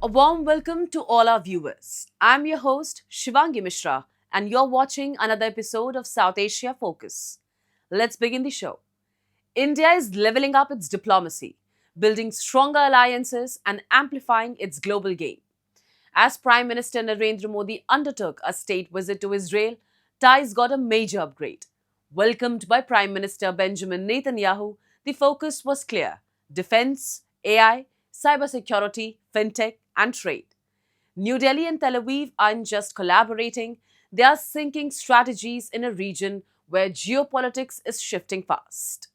A warm welcome to all our viewers. I'm your host, Shivangi Mishra, and you're watching another episode of South Asia Focus. Let's begin the show. India is leveling up its diplomacy, building stronger alliances, and amplifying its global game. As Prime Minister Narendra Modi undertook a state visit to Israel, ties got a major upgrade. Welcomed by Prime Minister Benjamin Netanyahu, the focus was clear: defense, AI, cybersecurity, fintech, and trade. New Delhi and Tel Aviv aren't just collaborating, they are syncing strategies in a region where geopolitics is shifting fast.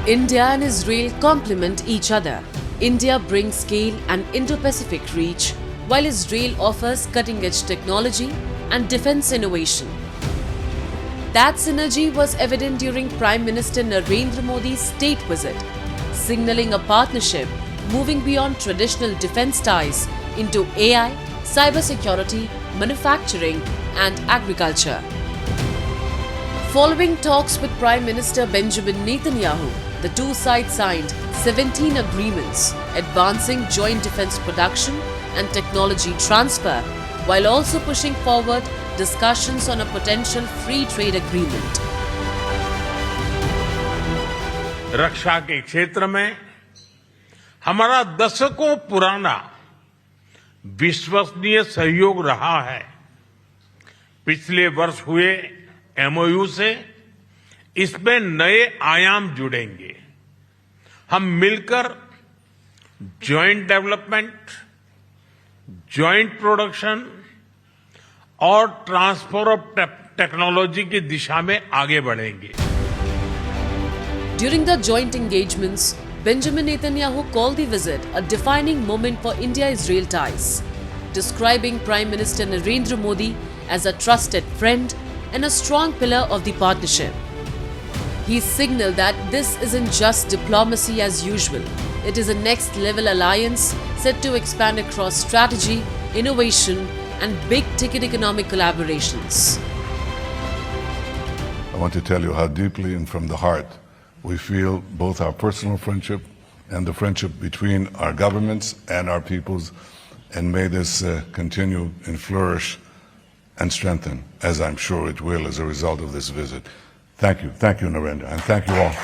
India and Israel complement each other. India brings scale and Indo Pacific reach, while Israel offers cutting edge technology and defense innovation. That synergy was evident during Prime Minister Narendra Modi's state visit, signaling a partnership moving beyond traditional defense ties into AI, cybersecurity, manufacturing, and agriculture. Following talks with Prime Minister Benjamin Netanyahu, the two sides signed 17 agreements advancing joint defense production and technology transfer, while also pushing forward discussions on a potential free trade agreement. रक्षा के क्षेत्र में हमारा दशकों पुराना विश्वसनीय सहयोग रहा है। पिछले वर्ष हुए एमओयू से इसमें नए आयाम जुड़ेंगे। हम मिलकर जॉइंट डेवलपमेंट, जॉइंट प्रोडक्शन और ट्रांसफर ऑफ टेक्नोलॉजी की दिशा में आगे बढ़ेंगे। During the joint engagements, Benjamin Netanyahu called the visit a defining moment for India-Israel ties, describing Prime Minister Narendra Modi as a trusted friend and a strong pillar of the partnership. He signaled that this isn't just diplomacy as usual. It is a next-level alliance set to expand across strategy, innovation, and big-ticket economic collaborations. I want to tell you how deeply and from the heart we feel both our personal friendship and the friendship between our governments and our peoples, and may this continue and flourish and strengthen, as I'm sure it will as a result of this visit. Thank you, Narendra, and thank you all.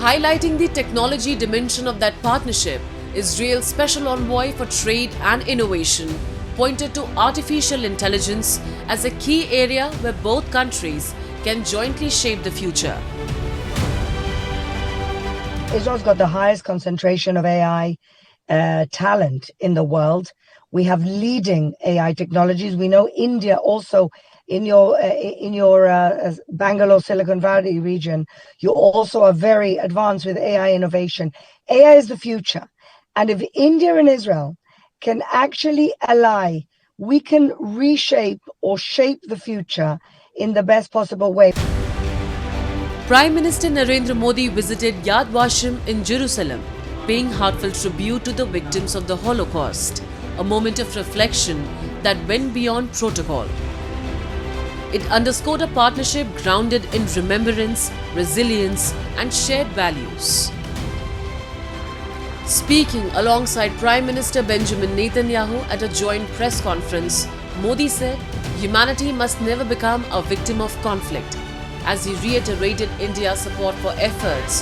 Highlighting the technology dimension of that partnership, Israel's Special Envoy for Trade and Innovation pointed to artificial intelligence as a key area where both countries can jointly shape the future. Israel's got the highest concentration of AI talent in the world. We have leading AI technologies. We know India also in your Bangalore, Silicon Valley region. You also are very advanced with AI innovation. AI is the future, and if India and Israel can actually ally, we can reshape or shape the future in the best possible way. Prime Minister Narendra Modi visited Yad Vashem in Jerusalem, paying heartfelt tribute to the victims of the Holocaust, a moment of reflection that went beyond protocol. It underscored a partnership grounded in remembrance, resilience, and shared values. Speaking alongside Prime Minister Benjamin Netanyahu at a joint press conference, Modi said, "Humanity must never become a victim of conflict," as he reiterated India's support for efforts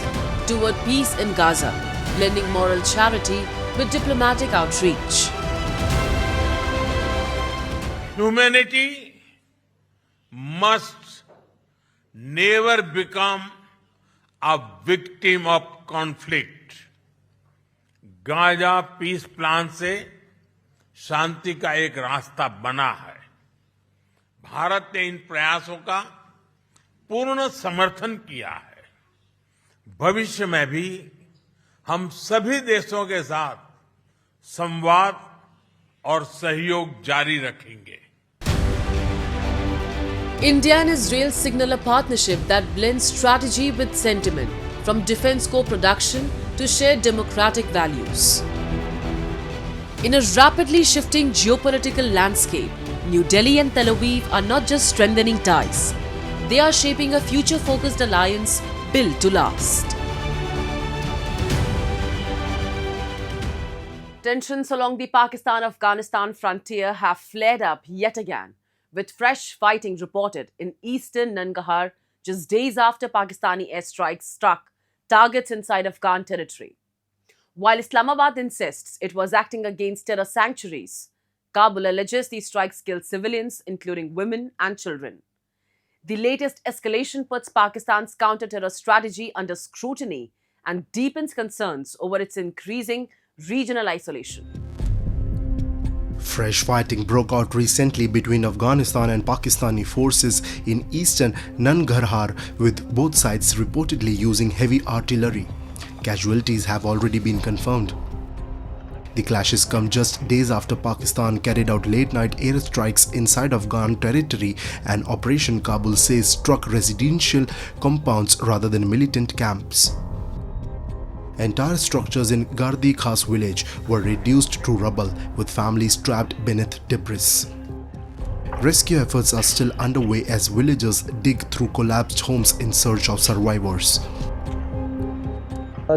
toward peace in Gaza, blending moral charity with diplomatic outreach. Humanity must never become a victim of conflict. Gaza peace plan से शांति का एक रास्ता बना है। भारत ने इन प्रयासों का पूर्ण समर्थन किया है। भविष्य में भी हम सभी देशों के साथ संवाद और सहयोग जारी रखेंगे। India and Israel signal a partnership that blends strategy with sentiment, from defense co-production to shared democratic values. In a rapidly shifting geopolitical landscape, New Delhi and Tel Aviv are not just strengthening ties, they are shaping a future-focused alliance built to last. Tensions along the Pakistan-Afghanistan frontier have flared up yet again, with fresh fighting reported in eastern Nangarhar just days after Pakistani airstrikes struck targets inside Afghan territory. While Islamabad insists it was acting against terror sanctuaries, Kabul alleges these strikes killed civilians, including women and children. The latest escalation puts Pakistan's counter-terror strategy under scrutiny and deepens concerns over its increasing regional isolation. Fresh fighting broke out recently between Afghanistan and Pakistani forces in eastern Nangarhar, with both sides reportedly using heavy artillery. Casualties have already been confirmed. The clashes come just days after Pakistan carried out late-night airstrikes inside Afghan territory, and Operation Kabul says struck residential compounds rather than militant camps. Entire structures in Gardi Khas village were reduced to rubble, with families trapped beneath debris. Rescue efforts are still underway as villagers dig through collapsed homes in search of survivors.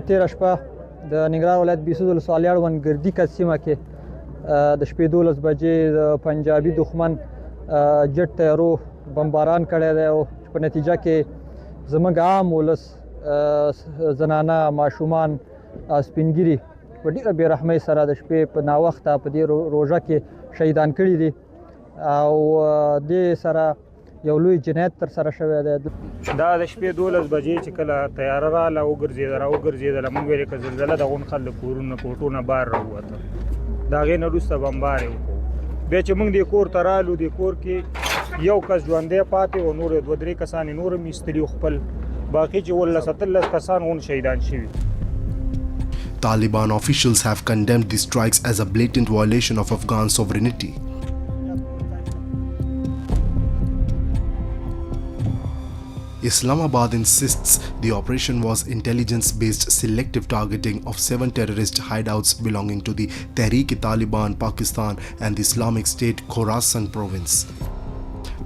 تیره شپه د ننګرهار ولایت بیسود ولسوالۍ اړوند ګردي کس سیمه کې د شپې 12 بجې د پنجابي دښمن جټ تیارو بمباران کړی دی او په نتیجه کې زموږ عام ولس زنانه ماشومان سپینګیري په ډېره بېرحمۍ سره د شپې په ناوخته په دې روژه کې شهیدان کړي دي او دې سره یو لوی جنایت ترسره شوی دی. دا د شپې 12 بجې چې کله تیاره راغله وګرځېدله موږ ویلې که زلزله د غون خلک کورونه کوټونه بار راووته د هغې نه وروسته بمبار یې وکړو. بیا چې موږ دې کور ته رالو دې کور کې یو کس ژوندی پاتې و نور 2-3 کسان یې نور هم ایستلي خپل باقي چې 17 کسان غون شهیدان شوي. Taliban officials have condemned the strikes as a blatant violation of Afghan sovereignty. Islamabad insists the operation was intelligence-based selective targeting of 7 terrorist hideouts belonging to the Tehreek-e-Taliban Pakistan and the Islamic State Khorasan province.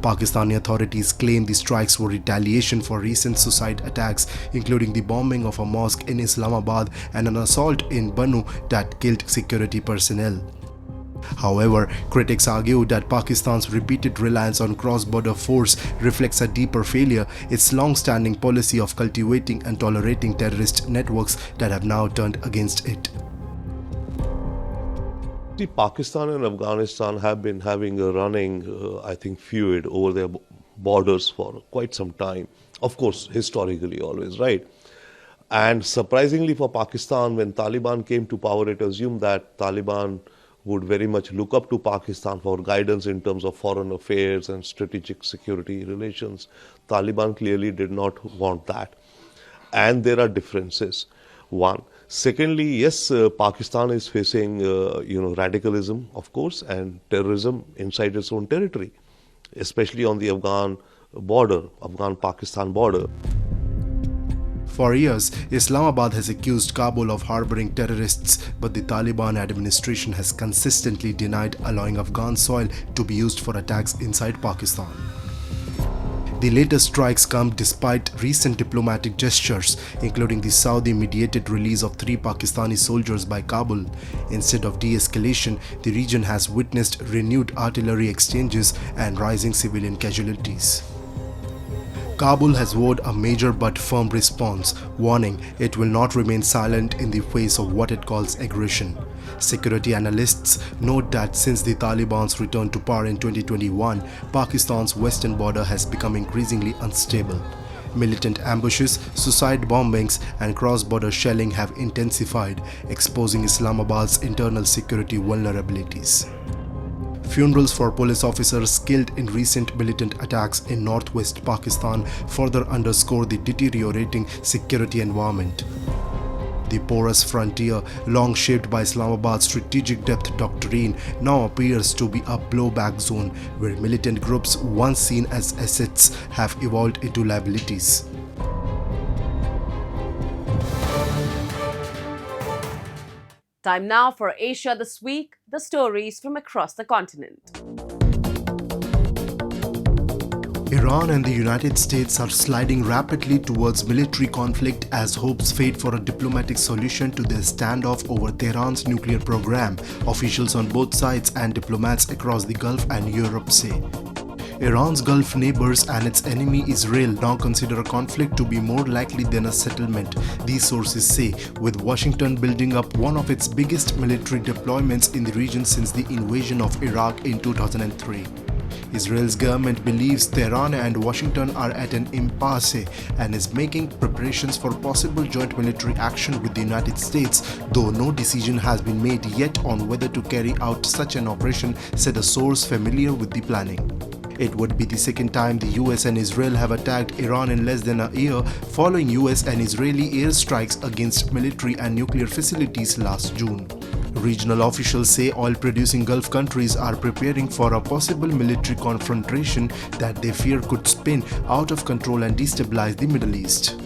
Pakistani authorities claim the strikes were retaliation for recent suicide attacks, including the bombing of a mosque in Islamabad and an assault in Bannu that killed security personnel. However, critics argue that Pakistan's repeated reliance on cross-border force reflects a deeper failure, its long-standing policy of cultivating and tolerating terrorist networks that have now turned against it. Pakistan and Afghanistan have been having a running, feud over their borders for quite some time. Of course, historically always, right? And surprisingly for Pakistan, when Taliban came to power, it assumed that Taliban would very much look up to Pakistan for guidance in terms of foreign affairs and strategic security relations. Taliban clearly did not want that. And there are differences. One. Secondly, yes, Pakistan is facing, radicalism, of course, and terrorism inside its own territory, especially on the Afghan-Pakistan border. For years, Islamabad has accused Kabul of harboring terrorists, but the Taliban administration has consistently denied allowing Afghan soil to be used for attacks inside Pakistan. The latest strikes come despite recent diplomatic gestures, including the Saudi-mediated release of 3 Pakistani soldiers by Kabul. Instead of de-escalation, the region has witnessed renewed artillery exchanges and rising civilian casualties. Kabul has vowed a major but firm response, warning it will not remain silent in the face of what it calls aggression. Security analysts note that since the Taliban's return to power in 2021, Pakistan's western border has become increasingly unstable. Militant ambushes, suicide bombings, and cross-border shelling have intensified, exposing Islamabad's internal security vulnerabilities. Funerals for police officers killed in recent militant attacks in northwest Pakistan further underscore the deteriorating security environment. The porous frontier, long shaped by Islamabad's strategic depth doctrine, now appears to be a blowback zone where militant groups once seen as assets have evolved into liabilities. Time now for Asia This Week, the stories from across the continent. Iran and the United States are sliding rapidly towards military conflict as hopes fade for a diplomatic solution to their standoff over Tehran's nuclear program, officials on both sides and diplomats across the Gulf and Europe say. Iran's Gulf neighbors and its enemy Israel now consider a conflict to be more likely than a settlement, these sources say, with Washington building up one of its biggest military deployments in the region since the invasion of Iraq in 2003. Israel's government believes Tehran and Washington are at an impasse and is making preparations for possible joint military action with the United States, though no decision has been made yet on whether to carry out such an operation, said a source familiar with the planning. It would be the second time the US and Israel have attacked Iran in less than a year, following US and Israeli airstrikes against military and nuclear facilities last June. Regional officials say oil-producing Gulf countries are preparing for a possible military confrontation that they fear could spin out of control and destabilize the Middle East.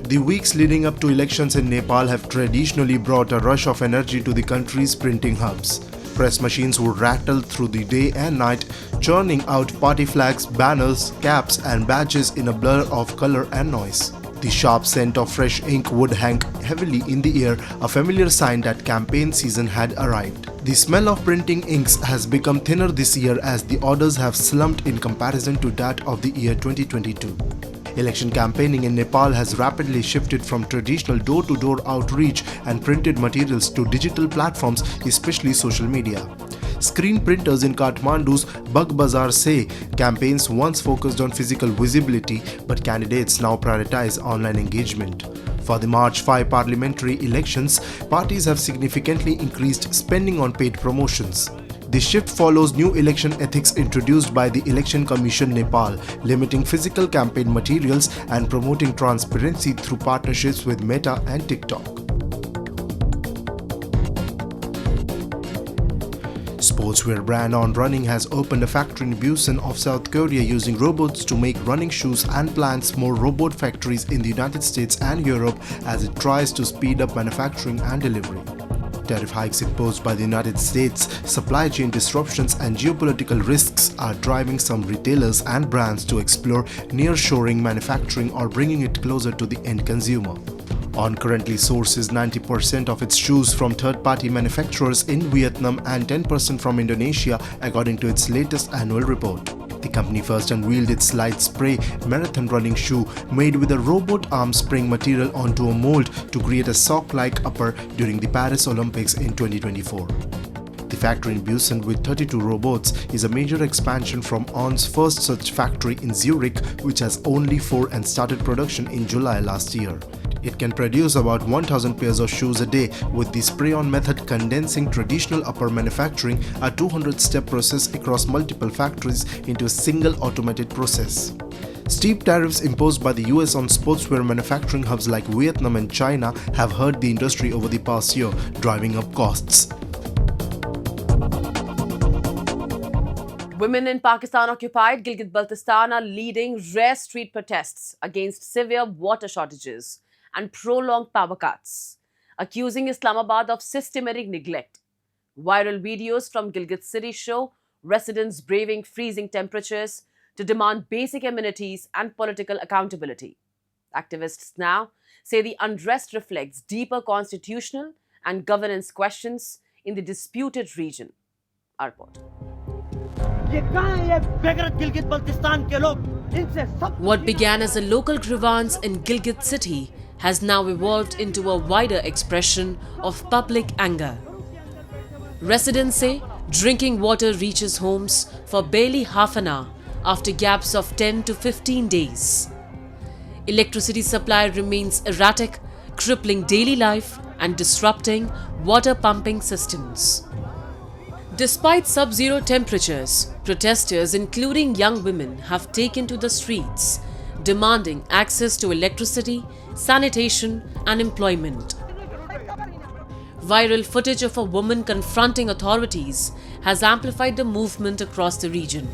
The weeks leading up to elections in Nepal have traditionally brought a rush of energy to the country's printing hubs. Press machines would rattle through the day and night, churning out party flags, banners, caps and badges in a blur of color and noise. The sharp scent of fresh ink would hang heavily in the air, a familiar sign that campaign season had arrived. The smell of printing inks has become thinner this year as the orders have slumped in comparison to that of the year 2022. Election campaigning in Nepal has rapidly shifted from traditional door-to-door outreach and printed materials to digital platforms, especially social media. Screen printers in Kathmandu's Bug Bazaar say campaigns once focused on physical visibility, but candidates now prioritize online engagement. For the March 5 parliamentary elections, parties have significantly increased spending on paid promotions. The shift follows new election ethics introduced by the Election Commission Nepal, limiting physical campaign materials and promoting transparency through partnerships with Meta and TikTok. Sportswear brand On Running has opened a factory in Busan of South Korea using robots to make running shoes and plans more robot factories in the United States and Europe as it tries to speed up manufacturing and delivery. Tariff hikes imposed by the United States, supply chain disruptions and geopolitical risks are driving some retailers and brands to explore nearshoring manufacturing or bringing it closer to the end consumer. On currently sources 90% of its shoes from third-party manufacturers in Vietnam and 10% from Indonesia, according to its latest annual report. The company first unveiled its Light Spray marathon running shoe made with a robot arm spring material onto a mold to create a sock-like upper during the Paris Olympics in 2024. The factory in Busan with 32 robots is a major expansion from On's first such factory in Zurich, which has only 4 and started production in July last year. It can produce about 1,000 pairs of shoes a day, with the spray-on method condensing traditional upper manufacturing, a 200-step process across multiple factories, into a single automated process. Steep tariffs imposed by the US on sportswear manufacturing hubs like Vietnam and China have hurt the industry over the past year, driving up costs. Women in Pakistan-occupied Gilgit-Baltistan are leading rare street protests against severe water shortages and prolonged power cuts, accusing Islamabad of systematic neglect. Viral videos from Gilgit city show residents braving freezing temperatures to demand basic amenities and political accountability. Activists now say the unrest reflects deeper constitutional and governance questions in the disputed region. Our report. What began as a local grievance in Gilgit city has now evolved into a wider expression of public anger. Residents say drinking water reaches homes for barely half an hour after gaps of 10 to 15 days. Electricity supply remains erratic, crippling daily life and disrupting water pumping systems. Despite sub-zero temperatures, protesters, including young women, have taken to the streets, demanding access to electricity, sanitation and employment. Viral footage of a woman confronting authorities has amplified the movement across the region.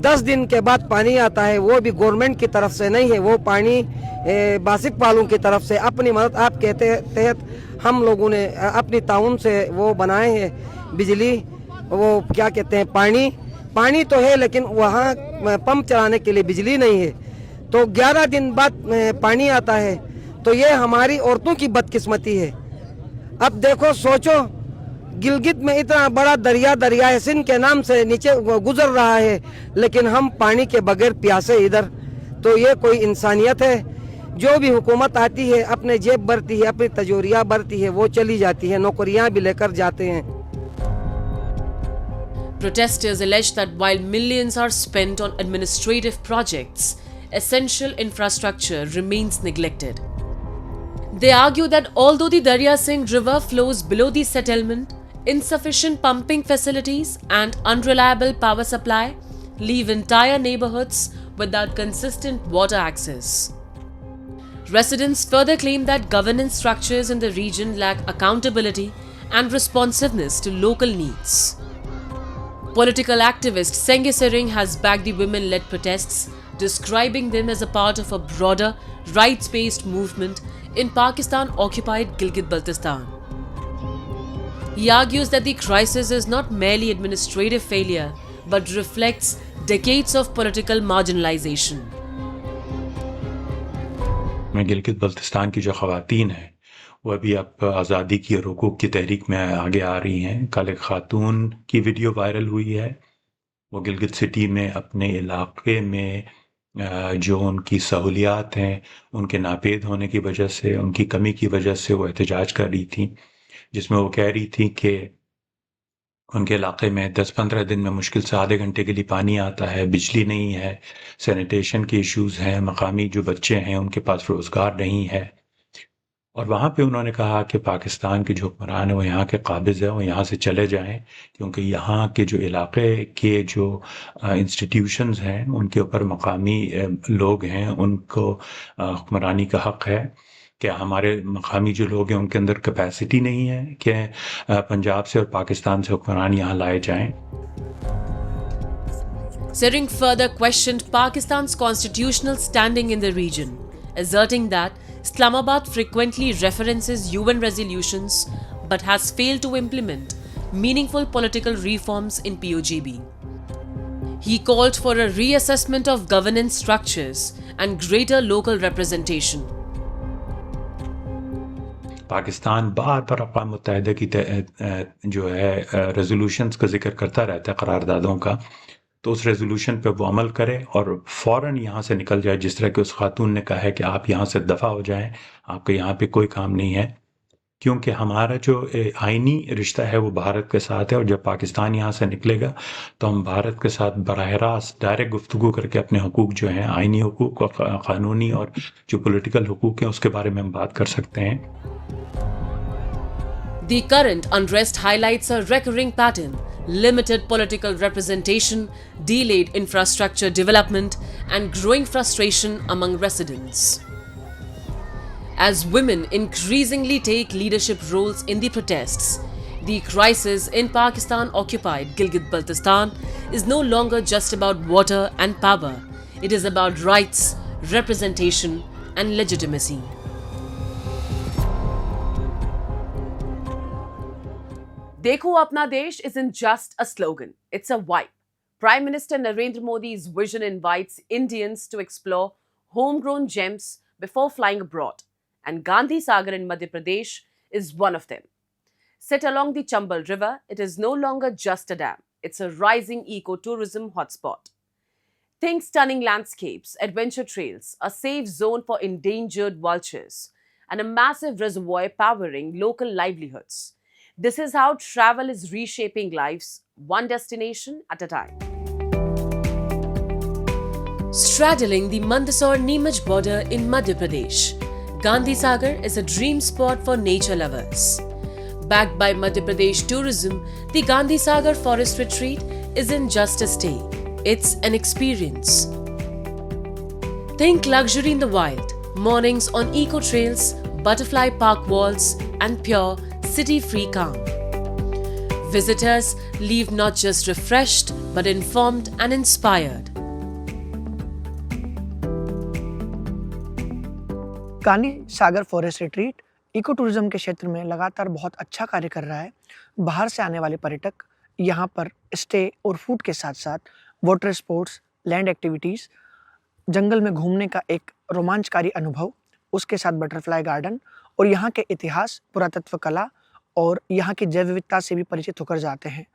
10 दिन के बाद पानी आता है, वो भी government की तरफ से नहीं है, वो पानी बासिक पालों की तरफ से अपनी मदद आप के तहत हम लोगों ने अपनी ताउन से वो बनाए हैं बिजली, वो क्या कहते हैं, पानी तो है लेकिन वहाँ पंप चलाने के लिए बिजली नहीं है। तो 11 दिन बाद पानी आता है। तो ये हमारी औरतों की बदकिस्मती है। अब देखो, सोचो, गिलगित में इतना बड़ा दरिया सिंध के नाम से नीचे गुजर रहा है, लेकिन हम पानी के बगैर प्यासे इधर। तो ये कोई इंसानियत है? जो भी हुकूमत आती है अपने जेब भरती है, अपनी तजोरियाँ भरती है, वो चली जाती है, नौकरियाँ भी लेकर जाते हैं। Protesters allege that while millions are spent on administrative projects, essential infrastructure remains neglected. They argue that although the Darya Singh River flows below the settlement, insufficient pumping facilities and unreliable power supply leave entire neighborhoods without consistent water access. Residents further claim that governance structures in the region lack accountability and responsiveness to local needs. Political activist Senghe Sering has backed the women-led protests, describing them as a part of a broader, rights-based movement in Pakistan-occupied Gilgit-Baltistan. He argues that the crisis is not merely administrative failure, but reflects decades of political marginalization. Gilgit Baltistan की जो ख़वातीन हैं वो अभी अब आज़ादी की और हुकूक की तहरीक में आगे आ रही हैं। कल एक ख़ातून की वीडियो वायरल हुई है। वो गिलगित सिटी में अपने इलाके में जो उनकी सहूलियात हैं उनके नापेद होने की वजह से, उनकी कमी की वजह से वो एहतजाज कर रही थी, जिसमें वो कह रही थी कि उनके इलाके में 10-15 दिन में मुश्किल से आधे घंटे के लिए पानी आता है, बिजली नहीं है, सैनिटेशन के इश्यूज़ हैं, मकामी जो बच्चे हैं उनके पास रोज़गार नहीं है। और वहाँ पे उन्होंने कहा कि पाकिस्तान के जो हुक्मरान हैं वो यहाँ के काबिज़ हैं, वो यहाँ से चले जाएं, क्योंकि यहाँ के जो इलाके के जो इंस्टीट्यूशंस हैं उनके ऊपर मकामी लोग हैं, उनको हुक्मरानी का हक़ है। क्या हमारे मकामी जो लोग हैं उनके अंदर कैपेसिटी नहीं है कि पंजाब से और पाकिस्तान से हुक्मरान यहाँ लाए जाएं? Sering further questioned Pakistan's constitutional standing in the region, asserting that Islamabad frequently references UN resolutions but has failed to implement meaningful political reforms in POGB. He called for a reassessment of governance structures and greater local representation. Pakistan बार बार अक़वाम मुत्तहिदा की जो है resolutions का जिक्र करता रहता है, करारदादों का, तो उस रेजोल्यूशन पे वो अमल करे और फ़ौरन यहाँ से निकल जाए। जिस तरह कि उस खातून ने कहा है कि आप यहाँ से दफ़ा हो जाएं, आपका यहाँ पे कोई काम नहीं है, क्योंकि हमारा जो आइनी रिश्ता है वो भारत के साथ है। और जब पाकिस्तान यहाँ से निकलेगा तो हम भारत के साथ बराह रास्त डायरेक्ट गुफ्तगू करके अपने हुकूक जो हैं, आइनी हुकूक और क़ानूनी और जो पॉलिटिकल हुकूक हैं उसके बारे में हम बात कर सकते हैं। The current unrest highlights a recurring pattern: limited political representation, delayed infrastructure development, and growing frustration among residents. As women increasingly take leadership roles in the protests, the crisis in Pakistan-occupied Gilgit-Baltistan is no longer just about water and power. It is about rights, representation, and legitimacy. Dekho Apna Desh isn't just a slogan, it's a vibe. Prime Minister Narendra Modi's vision invites Indians to explore homegrown gems before flying abroad, and Gandhi Sagar in Madhya Pradesh is one of them. Set along the Chambal River, it is no longer just a dam, it's a rising ecotourism hotspot. Think stunning landscapes, adventure trails, a safe zone for endangered vultures, and a massive reservoir powering local livelihoods. This is how travel is reshaping lives, one destination at a time. Straddling the Mandsaur-Neemuch border in Madhya Pradesh, Gandhi Sagar is a dream spot for nature lovers. Backed by Madhya Pradesh tourism, the Gandhi Sagar Forest Retreat isn't just a stay, it's an experience. Think luxury in the wild, mornings on eco trails, butterfly park walls, and pure city-free calm. Visitors leave not just refreshed, but informed and inspired. Gandhi Sagar Forest Retreat eco tourism के क्षेत्र में लगातार बहुत अच्छा कार्य कर रहा है। बाहर से आने वाले पर्यटक यहाँ पर स्टे और फूड के साथ साथ वाटर स्पोर्ट्स, लैंड एक्टिविटीज़, जंगल में घूमने का एक रोमांचकारी अनुभव, उसके साथ बटरफ्लाई गार्डन और यहाँ के इतिहास, पुरातत्व कला और यहाँ की जैव विविधता से भी परिचित होकर जाते हैं।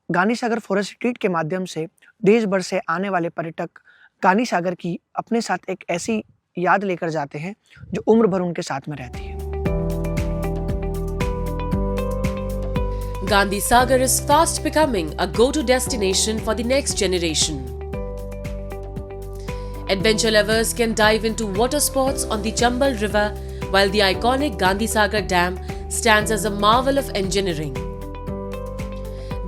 गांधी सागर फॉरेस्ट रिट्रीट के माध्यम से देश भर से आने वाले पर्यटक गांधी सागर की अपने साथ एक ऐसी याद लेकर जाते हैं जो उम्र भर उनके साथ में रहती है। Gandhi Sagar is fast becoming a go-to destination for the next generation. Adventure lovers can dive into water sports on the Chambal River, while the iconic Gandhi Sagar Dam stands as a marvel of engineering.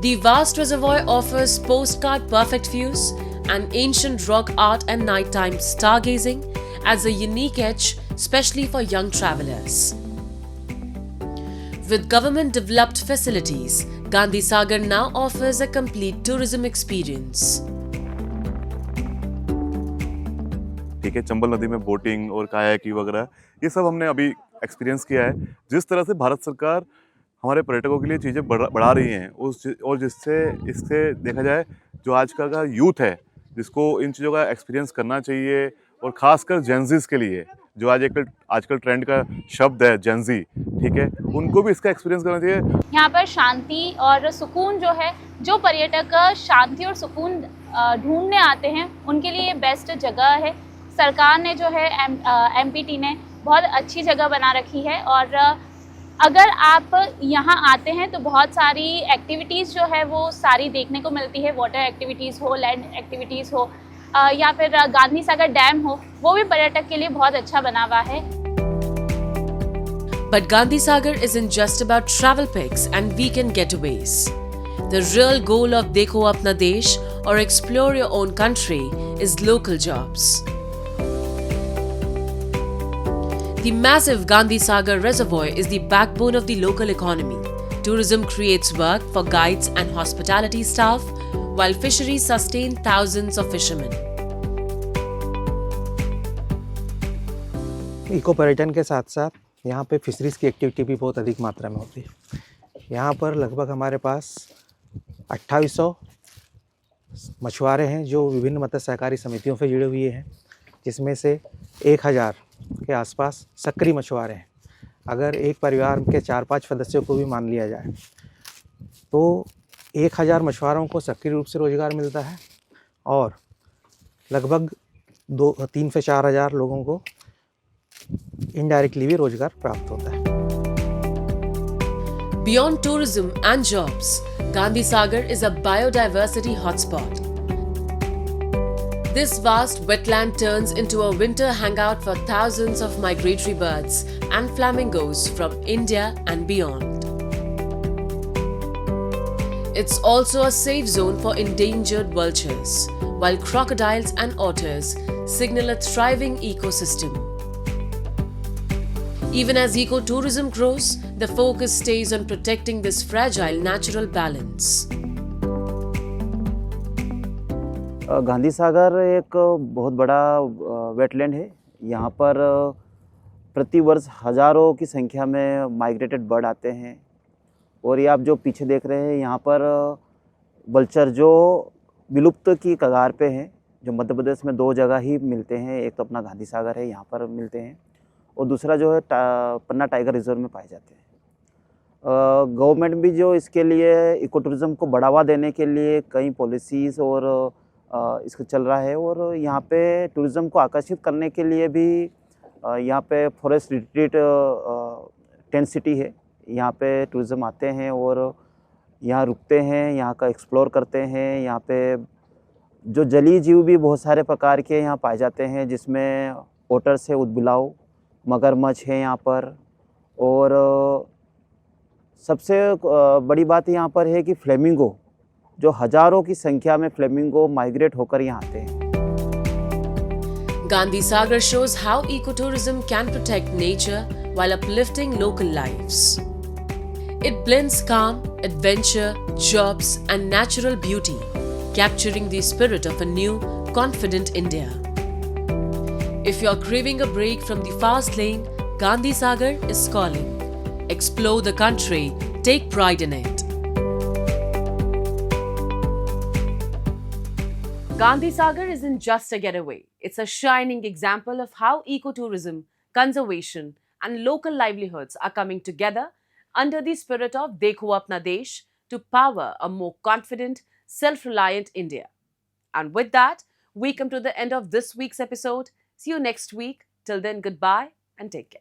The vast reservoir offers postcard-perfect views, and ancient rock art and nighttime stargazing adds a unique edge, especially for young travelers. With government-developed facilities, Gandhi Sagar now offers a complete tourism experience. ठीक है, चंबल नदी में boating और kayaking वगैरह ये सब हमने अभी एक्सपीरियंस किया है। जिस तरह से भारत सरकार हमारे पर्यटकों के लिए चीज़ें बढ़ा रही हैं और जिससे इससे देखा जाए जो आजकल का यूथ है जिसको इन चीज़ों का एक्सपीरियंस करना चाहिए, और ख़ासकर जेंजीज़ के लिए जो आजकल ट्रेंड का शब्द है जेंजी, ठीक है, उनको भी इसका एक्सपीरियंस करना चाहिए। यहाँ पर शांति और सुकून जो है, जो पर्यटक शांति और सुकून ढूंढने आते हैं उनके लिए बेस्ट जगह है। सरकार ने जो है एमपीटी ने बहुत अच्छी जगह बना रखी है, और अगर आप यहाँ आते हैं तो बहुत सारी एक्टिविटीज़ जो है वो सारी देखने को मिलती है। वाटर एक्टिविटीज़ हो, लैंड एक्टिविटीज़ हो, या फिर गांधी सागर डैम हो, वो भी पर्यटक के लिए बहुत अच्छा बना हुआ है। But Gandhi Sagar isn't just about travel pics and weekend getaways. The real goal of Dekho Apna Desh or Explore Your Own Country is local jobs. The massive Gandhi Sagar Reservoir is the backbone of the local economy. Tourism creates work for guides and hospitality staff, while fisheries sustain thousands of fishermen. Eco पर्यटन के साथ साथ यहाँ पे fisheries की activity भी बहुत अधिक मात्रा में होती है। यहाँ पर लगभग हमारे पास 2800 मछुआरे हैं जो विभिन्न मत्स्य सहकारी समितियों से जुड़े हुए हैं, जिसमें से 1000 के आसपास सक्रिय मछुआरे हैं। अगर एक परिवार के 4-5 सदस्यों को भी मान लिया जाए तो 1000 मछुआरों को सक्रिय रूप से रोज़गार मिलता है, और लगभग 3 से 4 हज़ार लोगों को इनडायरेक्टली भी रोजगार प्राप्त होता है। Beyond tourism and jobs, Gandhi Sagar is a biodiversity hotspot. This vast wetland turns into a winter hangout for thousands of migratory birds and flamingos from India and beyond. It's also a safe zone for endangered vultures, while crocodiles and otters signal a thriving ecosystem. Even as ecotourism grows, the focus stays on protecting this fragile natural balance. Gandhi Sagar एक बहुत बड़ा wetland है। यहाँ पर प्रति वर्ष हज़ारों की संख्या में माइग्रेटेड बर्ड आते हैं, और ये आप जो पीछे देख रहे हैं यहाँ पर वल्चर जो विलुप्त की कगार पे हैं, जो मध्य प्रदेश में 2 जगह ही मिलते हैं। एक तो अपना गांधी सागर है, यहाँ पर मिलते हैं, और दूसरा जो है पन्ना टाइगर रिजर्व में पाए जाते हैं। गवर्नमेंट भी जो इसके लिए इको टूरिज़्म को बढ़ावा देने के लिए कई पॉलिसीज़ और इसका चल रहा है, और यहाँ पे टूरिज़्म को आकर्षित करने के लिए भी यहाँ पे फॉरेस्ट रिट्रीट टेंट सिटी है। यहाँ पे टूरिज़्म आते हैं और यहाँ रुकते हैं, यहाँ का एक्सप्लोर करते हैं। यहाँ पे जो जलीय जीव भी बहुत सारे प्रकार के यहाँ पाए जाते हैं, जिसमें ओटर से उदबिलाव, मगरमच्छ है यहाँ पर, और सबसे बड़ी बात यहाँ पर है कि फ्लेमिंगो, जो हजारों की संख्या में फ्लेमिंगो माइग्रेट होकर यहाँ आते हैं। Gandhi Sagar shows how ecotourism can protect nature while uplifting local lives. It blends calm, adventure, jobs, and natural beauty, capturing the spirit of a new, confident India. If you're craving a break from the fast lane, Gandhi Sagar is calling. Explore the country, take pride in it. Gandhi Sagar isn't just a getaway. It's a shining example of how ecotourism, conservation, and local livelihoods are coming together under the spirit of Dekho Apna Desh to power a more confident, self-reliant India. And with that, we come to the end of this week's episode. See you next week. Till then, goodbye and take care.